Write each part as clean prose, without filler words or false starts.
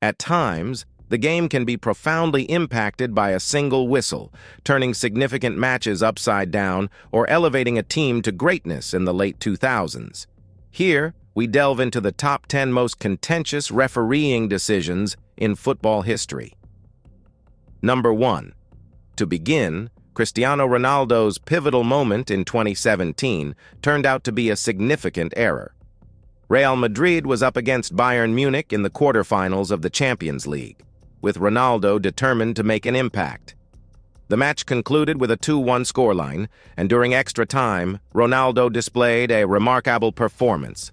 At times, the game can be profoundly impacted by a single whistle, turning significant matches upside down or elevating a team to greatness in the late 2000s. Here, we delve into the top 10 most contentious refereeing decisions in football history. Number 1. To begin, Cristiano Ronaldo's pivotal moment in 2017 turned out to be a significant error. Real Madrid was up against Bayern Munich in the quarterfinals of the Champions League, with Ronaldo determined to make an impact. The match concluded with a 2-1 scoreline, and during extra time, Ronaldo displayed a remarkable performance,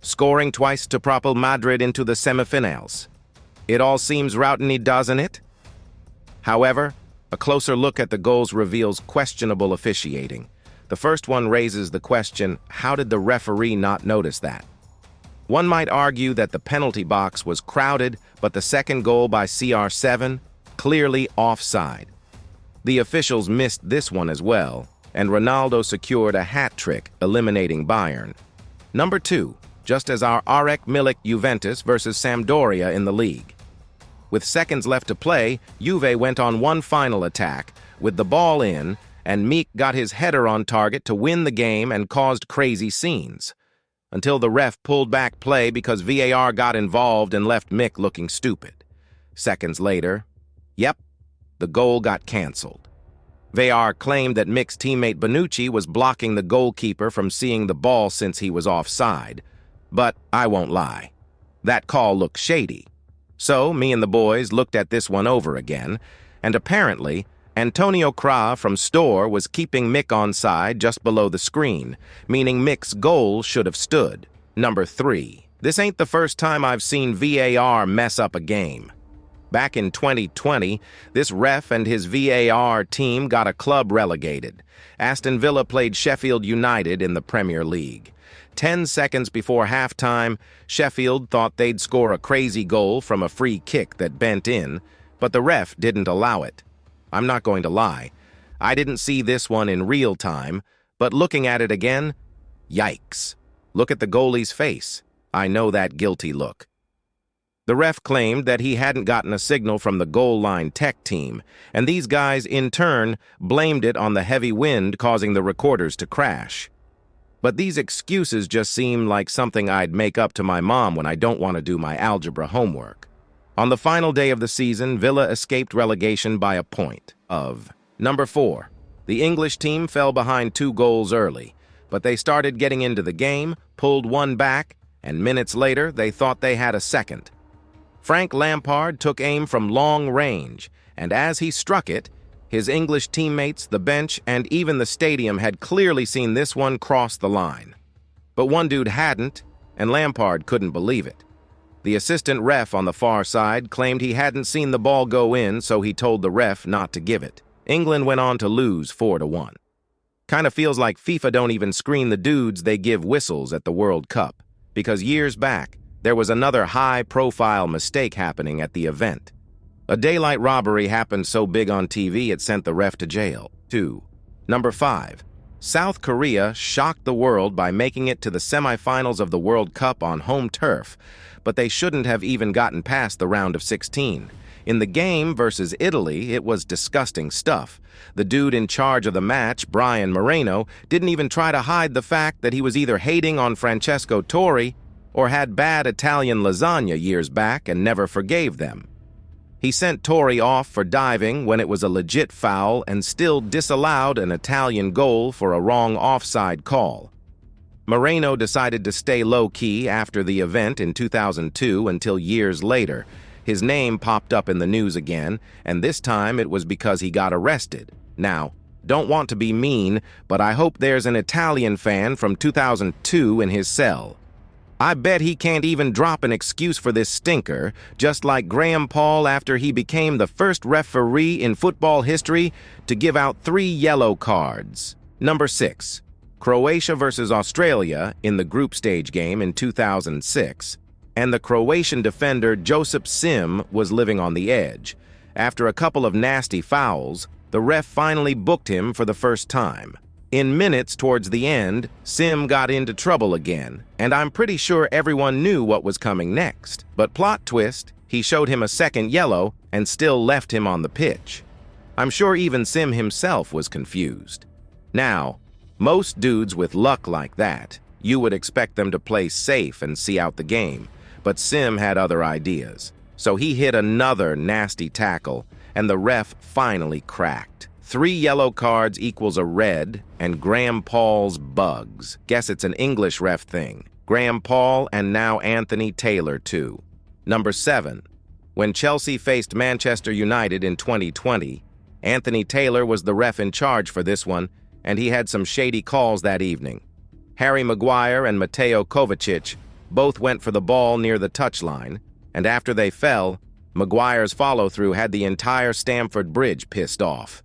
scoring twice to propel Madrid into the semifinals. It all seems routiny, doesn't it? However, a closer look at the goals reveals questionable officiating. The first one raises the question, how did the referee not notice that? One might argue that the penalty box was crowded, but the second goal by CR7, clearly offside. The officials missed this one as well, and Ronaldo secured a hat trick, eliminating Bayern. Number 2, just as our Arek Milik Juventus versus Sampdoria in the league. With seconds left to play, Juve went on one final attack, with the ball in, and Meek got his header on target to win the game and caused crazy scenes, until the ref pulled back play because VAR got involved and left Mick looking stupid. Seconds later, the goal got cancelled. VAR claimed that Mick's teammate Bonucci was blocking the goalkeeper from seeing the ball since he was offside, but I won't lie, that call looked shady. So, me and the boys looked at this one over again, and apparently, Antonio Cra from Store was keeping Mick onside just below the screen, meaning Mick's goal should have stood. Number 3. This ain't the first time I've seen VAR mess up a game. Back in 2020, this ref and his VAR team got a club relegated. Aston Villa played Sheffield United in the Premier League. 10 seconds before halftime, Sheffield thought they'd score a crazy goal from a free kick that bent in, but the ref didn't allow it. I'm not going to lie, I didn't see this one in real time, but looking at it again, yikes. Look at the goalie's face. I know that guilty look. The ref claimed that he hadn't gotten a signal from the goal line tech team, and these guys, in turn, blamed it on the heavy wind causing the recorders to crash. But these excuses just seem like something I'd make up to my mom when I don't want to do my algebra homework. On the final day of the season, Villa escaped relegation by a point of. Number 4. The English team fell behind 2 goals early, but they started getting into the game, pulled one back, and minutes later they thought they had a second. Frank Lampard took aim from long range, and as he struck it, his English teammates, the bench, and even the stadium had clearly seen this one cross the line. But one dude hadn't, and Lampard couldn't believe it. The assistant ref on the far side claimed he hadn't seen the ball go in, so he told the ref not to give it. England went on to lose 4-1. Kinda feels like FIFA don't even screen the dudes they give whistles at the World Cup, because years back, there was another high-profile mistake happening at the event. A daylight robbery happened so big on TV it sent the ref to jail. 2. Number 5. South Korea shocked the world by making it to the semifinals of the World Cup on home turf, but they shouldn't have even gotten past the round of 16. In the game versus Italy, it was disgusting stuff. The dude in charge of the match, Brian Moreno, didn't even try to hide the fact that he was either hating on Francesco Totti or had bad Italian lasagna years back and never forgave them. He sent Totti off for diving when it was a legit foul and still disallowed an Italian goal for a wrong offside call. Moreno decided to stay low-key after the event in 2002 until years later. His name popped up in the news again, and this time it was because he got arrested. Now, don't want to be mean, but I hope there's an Italian fan from 2002 in his cell. I bet he can't even drop an excuse for this stinker, just like Graham Paul after he became the first referee in football history to give out 3 yellow cards. Number 6. Croatia versus Australia in the group stage game in 2006, and the Croatian defender Josip Sim was living on the edge. After a couple of nasty fouls, the ref finally booked him for the first time. In minutes towards the end, Sim got into trouble again, and I'm pretty sure everyone knew what was coming next. But plot twist, He showed him a second yellow and still left him on the pitch. I'm sure even Sim himself was confused. Now, most dudes with luck like that, you would expect them to play safe and see out the game, but Sim had other ideas. So he hit another nasty tackle, and the ref finally cracked. 3 yellow cards equals a red, and Graham Paul's bugs. Guess it's an English ref thing. Graham Paul and now Anthony Taylor too. Number 7. When Chelsea faced Manchester United in 2020, Anthony Taylor was the ref in charge for this one, and he had some shady calls that evening. Harry Maguire and Mateo Kovacic both went for the ball near the touchline, and after they fell, Maguire's follow-through had the entire Stamford Bridge pissed off.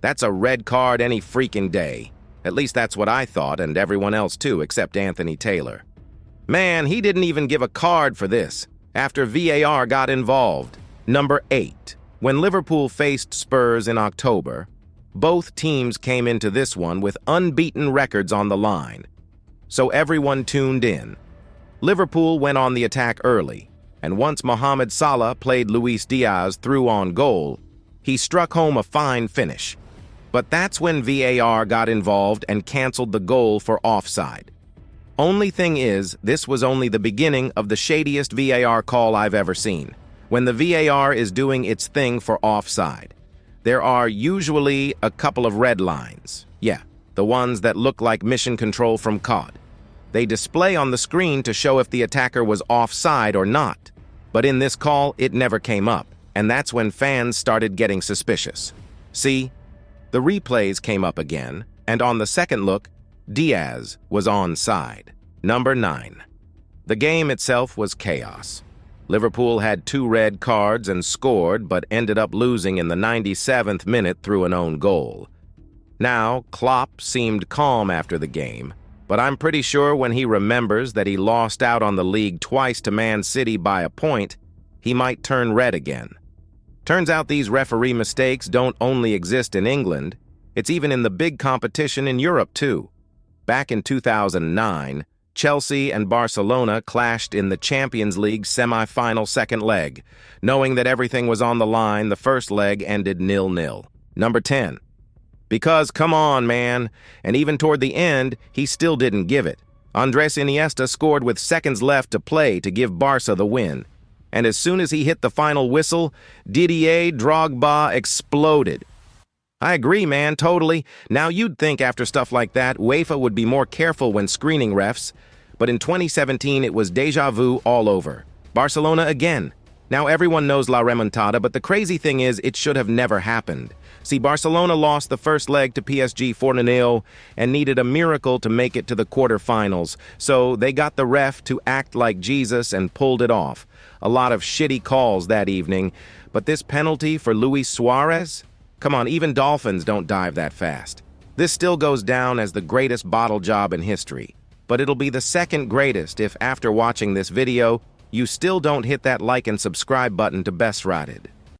That's a red card any freaking day. At least that's what I thought, and everyone else too, except Anthony Taylor. Man, he didn't even give a card for this, after VAR got involved. Number 8. When Liverpool faced Spurs in October, both teams came into this one with unbeaten records on the line. So everyone tuned in. Liverpool went on the attack early, and once Mohamed Salah played Luis Diaz through on goal, he struck home a fine finish. But that's when VAR got involved and canceled the goal for offside. Only thing is, this was only the beginning of the shadiest VAR call I've ever seen. When the VAR is doing its thing for offside, there are usually a couple of red lines. Yeah, the ones that look like mission control from COD. They display on the screen to show if the attacker was offside or not. But in this call, it never came up, and that's when fans started getting suspicious. See, the replays came up again, and on the second look, Diaz was onside. Number 9. The game itself was chaos. Liverpool had 2 red cards and scored, but ended up losing in the 97th minute through an own goal. Now, Klopp seemed calm after the game, but I'm pretty sure when he remembers that he lost out on the league twice to Man City by a point, he might turn red again. Turns out these referee mistakes don't only exist in England, it's even in the big competition in Europe too. Back in 2009, Chelsea and Barcelona clashed in the Champions League semi-final second leg. Knowing that everything was on the line, the first leg ended 0-0. Number 10. Because, come on, man, and even toward the end, he still didn't give it. Andres Iniesta scored with seconds left to play to give Barca the win. And as soon as he hit the final whistle, Didier Drogba exploded. I agree, man, totally. Now you'd think after stuff like that, UEFA would be more careful when screening refs, but in 2017 it was déjà vu all over. Barcelona again. Now everyone knows La Remontada, but the crazy thing is it should have never happened. See, Barcelona lost the first leg to PSG 4-0 and needed a miracle to make it to the quarterfinals, so they got the ref to act like Jesus and pulled it off. A lot of shitty calls that evening, but this penalty for Luis Suarez? Come on, even dolphins don't dive that fast. This still goes down as the greatest bottle job in history, but it'll be the second greatest if after watching this video, you still don't hit that like and subscribe button to Best Rated.